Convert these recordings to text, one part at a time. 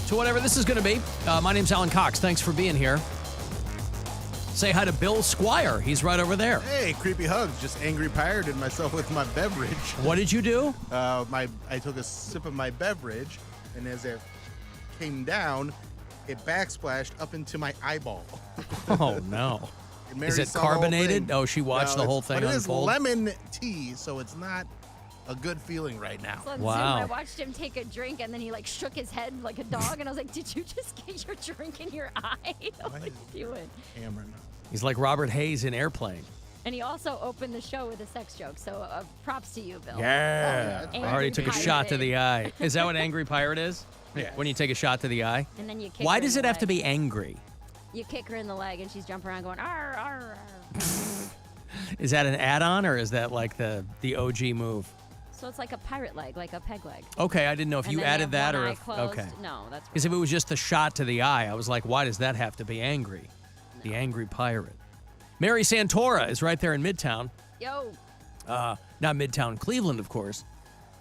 to whatever this is going to be. My name's Alan Cox. Thanks for being here. Say hi to Bill Squire. He's right over there. Hey, creepy hugs. Just angry pirated myself with my beverage. What did you do? I took a sip of my beverage, and as it came down, it backsplashed up into my eyeball. Oh, no. Mary Is it saw the whole carbonated? thing. Oh, she watched the whole thing But it is unfold? lemon tea, so it's not a good feeling right now. So on Wow. Zoom, I watched him take a drink, and then he like shook his head like a dog, and I was like, "Did you just get your drink in your eye? What are you doing?" Hammering. He's like Robert Hayes in Airplane. And he also opened the show with a sex joke. So props to you, Bill. Yeah. Oh, I already took a angry shot to pirate. the eye. Is that what angry pirate is? Yeah. When you take a shot to the eye? And then you kick Why her does in it the have to leg. be angry? You kick her in the leg, and she's jumping around going, "Arr, arr, arr." Is that an add-on, or is that like the OG move? So it's like a pirate leg, like a peg leg. Okay, I didn't know if And you then added have that one or eye if closed. okay. No, that's Because if it was just the shot to the eye, I was like, why does that have to be angry? The angry pirate. Mary Santora is right there in Midtown. Yo, Not Midtown Cleveland, of course.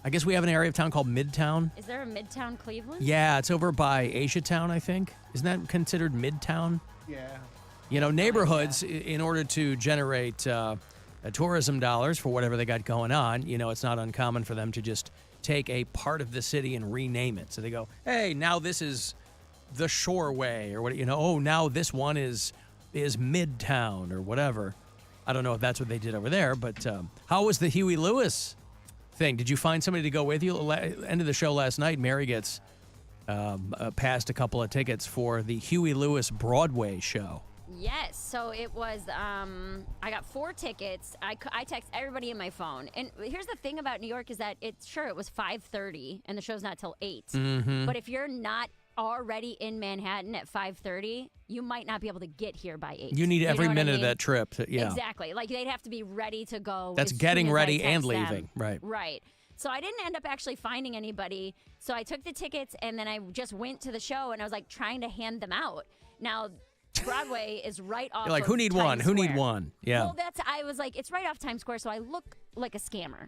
I guess we have an area of town called Midtown. is there a Midtown Cleveland? Yeah, it's over by Asia Town, I think. Isn't that considered Midtown? Yeah. You know, neighborhoods, in order to generate tourism dollars for whatever they got going on, you know, it's not uncommon for them to just take a part of the city and rename it. So they go, hey, now this is the Shoreway, or what, you know, oh, now this one is Midtown or whatever. I don't know if that's what they did over there, but how was the Huey Lewis thing? Did you find somebody to go with you? End of the show last night, Mary gets passed a couple of tickets for the Huey Lewis Broadway show. Yes. So it was, I got 4 tickets. I text everybody in my phone. And here's the thing about New York is that it was 5:30 and the show's not till 8. Mm-hmm. But if you're not already in Manhattan at 5:30, you might not be able to get here by 8. You need know every what I minute of mean? that trip. Yeah. Exactly. Like they'd have to be ready to go. That's as getting soon as I ready and text them. leaving. Right. Right. So I didn't end up actually finding anybody. So I took the tickets and then I just went to the show and I was like trying to hand them out. Now, Broadway is right off. You're like, of who need Times one? Who need Square. one? Yeah. Well, I was like, it's right off Times Square, so I look like a scammer.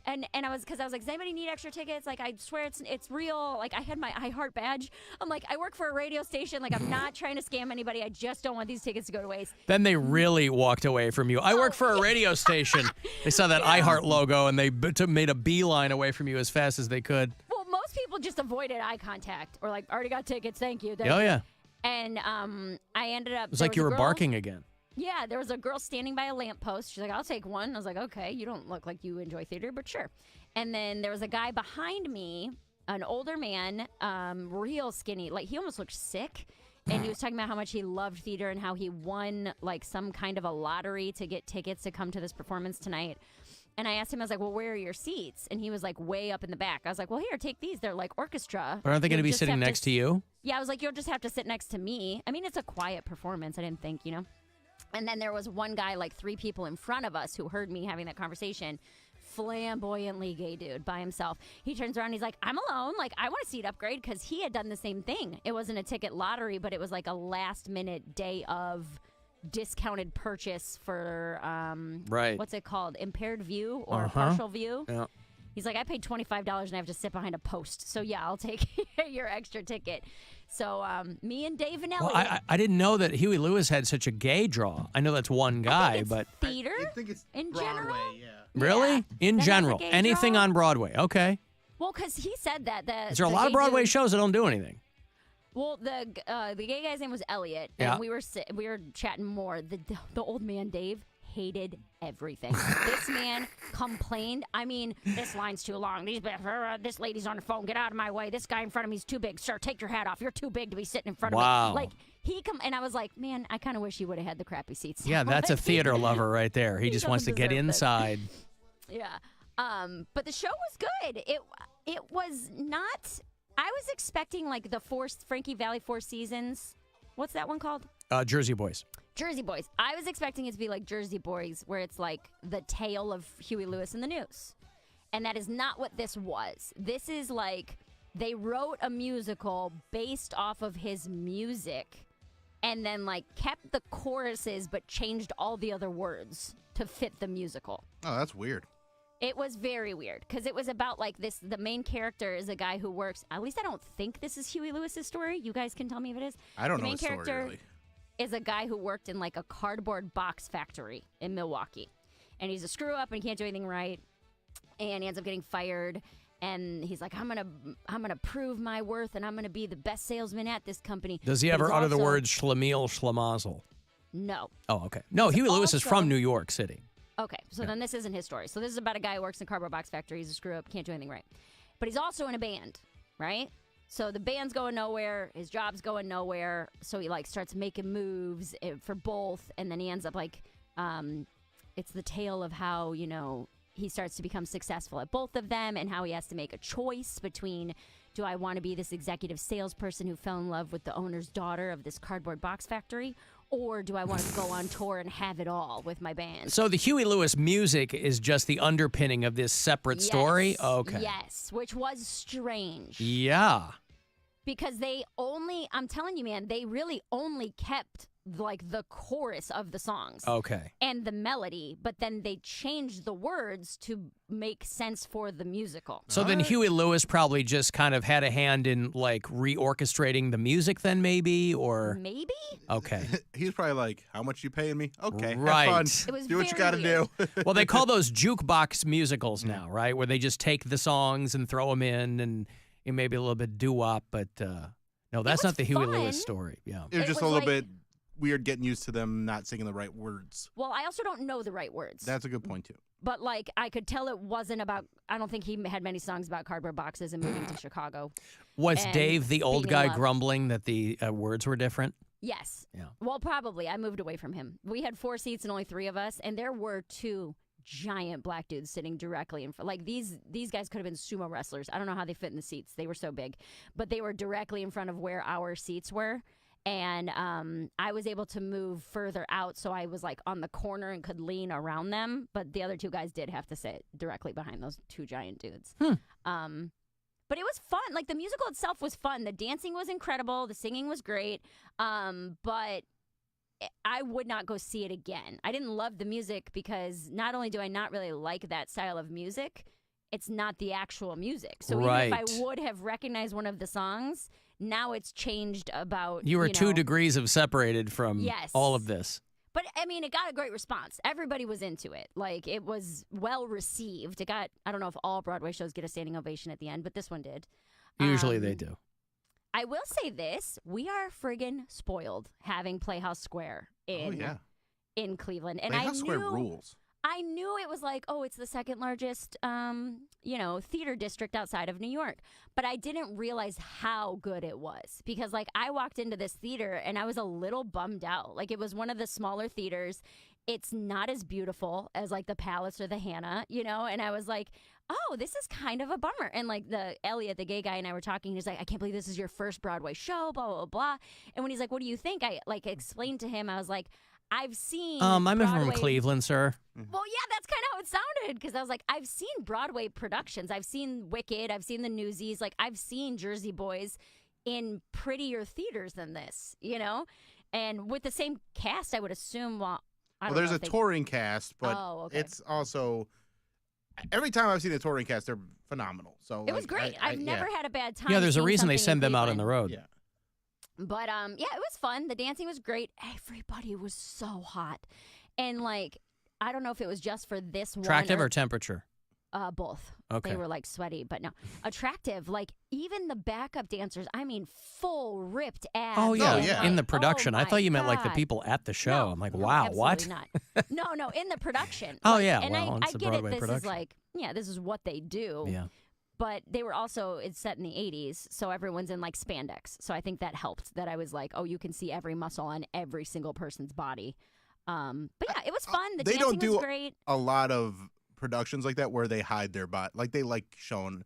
And I was like, does anybody need extra tickets? Like, I swear it's real. Like, I had my iHeart badge. I'm like, I work for a radio station. Like, I'm not trying to scam anybody. I just don't want these tickets to go to waste. Then they really walked away from you. I work for a radio station. They saw that iHeart logo and they made a beeline away from you as fast as they could. Well, most people just avoided eye contact or like, already got tickets. Thank you. Oh, yeah. And I ended up. It was like you were barking again. Yeah, there was a girl standing by a lamppost. She's like, I'll take one. I was like, okay, you don't look like you enjoy theater, but sure. And then there was a guy behind me, an older man, real skinny. Like, he almost looked sick. And he was talking about how much he loved theater and how he won, like, some kind of a lottery to get tickets to come to this performance tonight. And I asked him, I was like, well, where are your seats? And he was like, way up in the back. I was like, well, here, take these. They're like orchestra. But aren't they going to You'll be just sitting have next to you? Yeah, I was like, you'll just have to sit next to me. I mean, it's a quiet performance. I didn't think, you know. And then there was one guy, like 3 people in front of us who heard me having that conversation. Flamboyantly gay dude by himself. He turns around and he's like, I'm alone. Like, I want a seat upgrade because he had done the same thing. It wasn't a ticket lottery, but it was like a last minute day of discounted purchase for, Right. what's it called? Impaired view or Uh-huh. partial view. Yeah. He's like, I paid $25 and I have to sit behind a post. So, yeah, I'll take your extra ticket. So, me and Dave and Elliot. Well, I didn't know that Huey Lewis had such a gay draw. I know that's one guy, but theater I think it's in Broadway, general. yeah. really? Yeah. In That has a general, gay anything draw? on Broadway. Okay. Well, because he said that. Is there a lot of Broadway shows that don't do anything? Well, the gay guy's name was Elliot, Yeah. and we were chatting more. The old man Dave hated everything. This man complained. I mean, this line's too long. This lady's on the phone. Get out of my way. This guy in front of me's too big. Sir, take your hat off. You're too big to be sitting in front Wow. of me. Like and I was like, man, I kind of wish he would have had the crappy seats. Yeah, that's a Like, theater lover right there. He just wants to doesn't get deserve it. inside. Yeah. But the show was good. It was not. I was expecting like the Frankie Valley Four Seasons. What's that one called? Jersey Boys. Jersey Boys. I was expecting it to be like Jersey Boys, where it's like the tale of Huey Lewis in the news. And that is not what this was. This is like they wrote a musical based off of his music and then like kept the choruses but changed all the other words to fit the musical. Oh, that's weird. It was very weird because it was about like this. The main character is a guy who works. At least I don't think this is Huey Lewis's story. You guys can tell me if it is. I don't the know main his story, character really. is a guy who worked in like a cardboard box factory in Milwaukee, and he's a screw up and he can't do anything right, and he ends up getting fired. And he's like, I'm gonna prove my worth, and I'm gonna be the best salesman at this company. Does he But ever he's utter the also- words schlemiel schlemazel? No. Oh, okay. No, Huey Lewis is also- from New York City. Okay, so then this isn't his story. So this is about a guy who works in a cardboard box factory. He's a screw up, can't do anything right. But he's also in a band, right? So the band's going nowhere, his job's going nowhere. So he like starts making moves for both, and then he ends up like, it's the tale of how, you know, he starts to become successful at both of them, and how he has to make a choice between, do I want to be this executive salesperson who fell in love with the owner's daughter of this cardboard box factory, or do I want to go on tour and have it all with my band? So the Huey Lewis music is just the underpinning of this separate story? Yes, Okay. Yes, which was strange. Yeah. Because I'm telling you, man, they really only kept like the chorus of the songs Okay. and the melody, but then they changed the words to make sense for the musical. So then Huey Lewis probably just kind of had a hand in like reorchestrating the music then maybe, or? Maybe? Okay. He's probably like, how much you paying me? Okay, Right. have fun. It was Do what you very got to do. Well, they call those jukebox musicals now, right? Where they just take the songs and throw them in and maybe a little bit doo-wop, but no, that's was not the Huey fun. Lewis story. Yeah. It was It just was a little like- bit weird getting used to them not singing the right words. Well, I also don't know the right words. That's a good point, too. But like I could tell it wasn't about, I don't think he had many songs about cardboard boxes and moving to Chicago. Was And Dave the old being in guy love. grumbling that the words were different? Yes. Yeah. Well, probably. I moved away from him. We had 4 seats and only 3 of us, and there were 2 giant black dudes sitting directly in front. Like these guys could have been sumo wrestlers. I don't know how they fit in the seats. They were so big, but they were directly in front of where our seats were. And I was able to move further out, so I was like on the corner and could lean around them. But the other 2 guys did have to sit directly behind those 2 giant dudes. But it was fun. Like the musical itself was fun. The dancing was incredible. The singing was great. But I would not go see it again. I didn't love the music because not only do I not really like that style of music, it's not the actual music. So even if I Right. would have recognized one of the songs, now it's changed about. You were 2 know, degrees of separated from Yes. all of this. But I mean, it got a great response. Everybody was into it. Like it was well received. It got, I don't know if all Broadway shows get a standing ovation at the end, but this one did. Usually they do. I will say this: we are friggin' spoiled having Playhouse Square in Cleveland, and Playhouse Square rules. I knew it was like, oh, it's the second largest, theater district outside of New York. But I didn't realize how good it was because, like, I walked into this theater and I was a little bummed out. Like, it was one of the smaller theaters. It's not as beautiful as, like, the Palace or the Hannah, and I was like, oh, this is kind of a bummer. And, like, Elliot, the gay guy, and I were talking. He's like, I can't believe this is your first Broadway show, blah, blah, blah. And when he's like, what do you think? I, like, explained to him, I was like, I've seen I'm from Broadway- Cleveland, sir. Well, yeah, that's kind of how it sounded because I was like, I've seen Broadway productions. I've seen Wicked. I've seen the Newsies. Like, I've seen Jersey Boys in prettier theaters than this, And with the same cast, I would assume, I don't There's know a if they- touring cast, but Oh, okay. it's also every time I've seen a touring cast, they're phenomenal. So It was great. I've never had a bad time. Yeah, there's a seeing reason they something send in them out on the Cleveland. road. Yeah. But yeah, it was fun. The dancing was great. Everybody was so hot, and like I don't know if it was just for this Attractive one or temperature? both. Okay. They were like sweaty, but no, attractive. Like even the backup dancers. I mean, full ripped abs. Oh, yeah. Oh, yeah. In the Like, production. oh I thought you meant my like the God. people at the show. No, I'm like, no, wow, what? absolutely Not. No, in the production. Oh, Like, yeah, and well, I it's a get Broadway it. This is production. like, this is what they do. Yeah. But they were also, it's set in the 80s, so everyone's in like spandex. So I think that helped that I was like, oh, you can see every muscle on every single person's body. But yeah, it was fun. The They dancing don't do was great. a lot of productions like that where they hide their body, like they like showing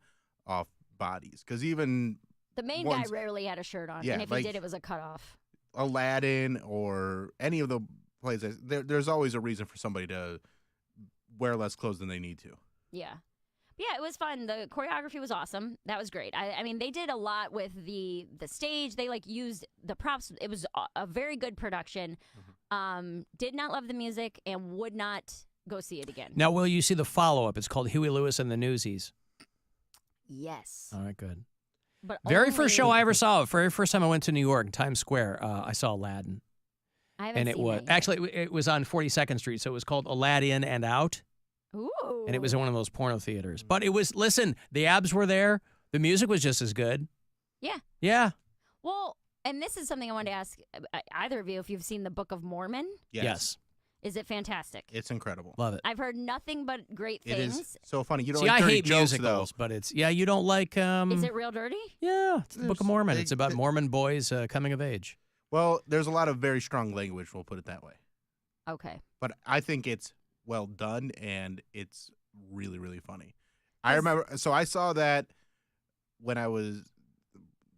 off bodies. Because even The main ones- guy rarely had a shirt on. Yeah, and if like- he did, it was a cutoff. Aladdin or any of the plays, there's always a reason for somebody to wear less clothes than they need to. Yeah. Yeah, it was fun. The choreography was awesome. That was great. I mean, they did a lot with the stage. They like used the props. It was a very good production. Did not love the music and would not go see it again. Now, will you see the follow-up? It's called Huey Lewis and the Newsies. Yes. All right, good. But Very first show only- I ever saw, very first time I went to New York, Times Square, I saw Aladdin. I haven't And it seen was, that yet. actually, it was on 42nd Street, so it was called Aladdin and Out. Ooh. And it was in one of those porno theaters. But it was, listen, the abs were there. The music was just as good. Yeah. Yeah. Well, and this is something I wanted to ask either of you if you've seen the Book of Mormon. Yes. Is it fantastic? It's incredible. Love it. I've heard nothing but great It things. is so funny. You don't See, like I dirty hate jokes, musicals, though. but it's, yeah, you don't like, Is it real dirty? yeah, it's the Book of There's- Mormon. they- It's about they- Mormon boys coming of age. Well, there's a lot of very strong language, we'll put it that way. Okay. But I think it's well done, and it's really, really funny. I remember, so I saw that when I was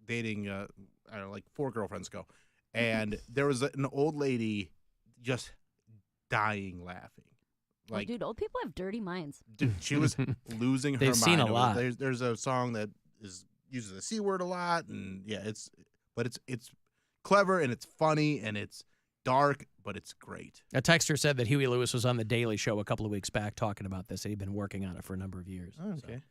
dating, I don't know, like 4 girlfriends ago, and there was an old lady just dying laughing. Like, dude, old people have dirty minds. dude, she was losing her They've mind. seen a over it. lot. There's a song that uses the C word a lot, and yeah, it's clever and it's funny and it's dark, but it's great. A texter said that Huey Lewis was on The Daily Show a couple of weeks back talking about this. He'd been working on it for a number of years. Oh, So, okay.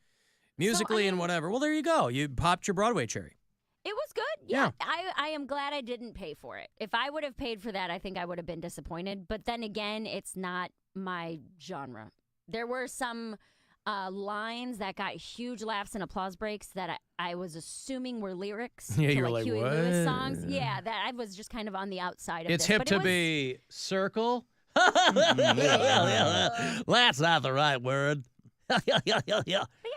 musically So, I and mean- whatever. Well, there you go. You popped your Broadway cherry. It was good. Yeah. I am glad I didn't pay for it. If I would have paid for that, I think I would have been disappointed. But then again, it's not my genre. There were some lines that got huge laughs and applause breaks that I was assuming were lyrics Yeah, to you were like like, Huey Lewis "What?" songs. Yeah, that I was just kind of on the outside of It's this. hip but to it was, be circle. That's not the right word.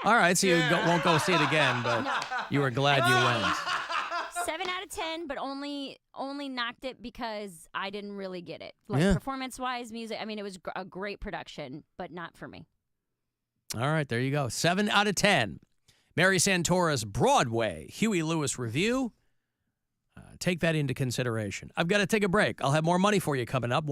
All right, so you won't go see it again, but No. you were glad you went. 7 out of 10, but only knocked it because I didn't really get it. Like Yeah. performance-wise, music. I mean, it was a great production, but not for me. All right, there you go. 7 out of 10. Mary Santora's Broadway Huey Lewis review. Take that into consideration. I've got to take a break. I'll have more money for you coming up.